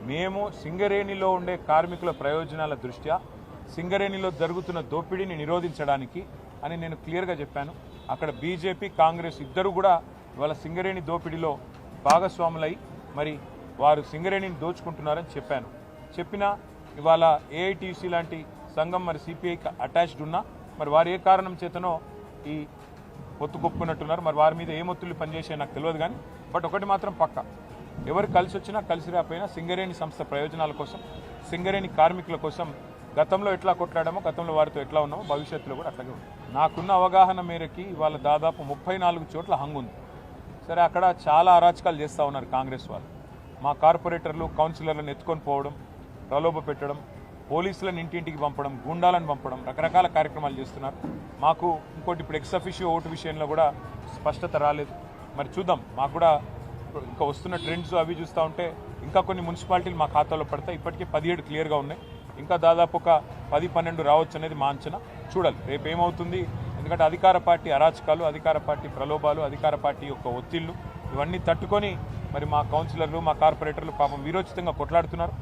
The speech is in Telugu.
మేము సింగరేణిలో ఉండే కార్మికుల ప్రయోజనాల దృష్ట్యా సింగరేణిలో జరుగుతున్న దోపిడీని నిరోధించడానికి అని నేను క్లియర్గా చెప్పాను. అక్కడ బీజేపీ కాంగ్రెస్ ఇద్దరు కూడా ఇవాళ సింగరేణి దోపిడీలో భాగస్వాములై మరి వారు సింగరేణిని దోచుకుంటున్నారని చెప్పినా ఇవాళ ఏఐటీసీ లాంటి సంఘం మరి సిపిఐకి అటాచ్డ్ ఉన్నా మరి వారు ఏ కారణం చేతనో ఈ పొత్తుకొప్పుకున్నట్టున్నారు. మరి వారి మీద ఏ మొత్తులు పనిచేసే నాకు తెలియదు కానీ బట్ ఒకటి మాత్రం పక్క, ఎవరు కలిసి వచ్చినా కలిసి రాకపోయినా సింగరేణి సంస్థ ప్రయోజనాల కోసం, సింగరేణి కార్మికుల కోసం గతంలో ఎట్లా కొట్లాడామో, గతంలో వారితో ఎట్లా ఉన్నామో భవిష్యత్తులో కూడా అట్లాగే ఉంది. నాకున్న అవగాహన మేరకి ఇవాళ దాదాపు 34 చోట్ల హంగు ఉంది. సరే, అక్కడ చాలా అరాచకాలు చేస్తూ ఉన్నారు కాంగ్రెస్ వాళ్ళు. మా కార్పొరేటర్లు కౌన్సిలర్లను ఎత్తుకొని పోవడం, ప్రలోభ పెట్టడం, పోలీసులను ఇంటింటికి పంపడం, గుండాలను పంపడం, రకరకాల కార్యక్రమాలు చేస్తున్నారు. మాకు ఇంకోటి ఇప్పుడు ఎక్స్ అఫిషియో ఓటు విషయంలో కూడా స్పష్టత రాలేదు. మరి చూద్దాం, మాకు కూడా ఇంకా వస్తున్న ట్రెండ్స్ అవి చూస్తూ ఉంటే ఇంకా కొన్ని మున్సిపాలిటీలు మా ఖాతాలో పడతాయి. ఇప్పటికే 17 క్లియర్గా ఉన్నాయి. ఇంకా దాదాపు ఒక 10-12 రావచ్చు అనేది మా అంచనా. చూడాలి రేపు ఏమవుతుంది. ఎందుకంటే అధికార పార్టీ అరాచకాలు, అధికార పార్టీ ప్రలోభాలు, అధికార పార్టీ యొక్క ఒత్తిళ్లు ఇవన్నీ తట్టుకొని మరి మా కౌన్సిలర్లు, మా కార్పొరేటర్లు పాపం వీరోచితంగా కొట్లాడుతున్నారు.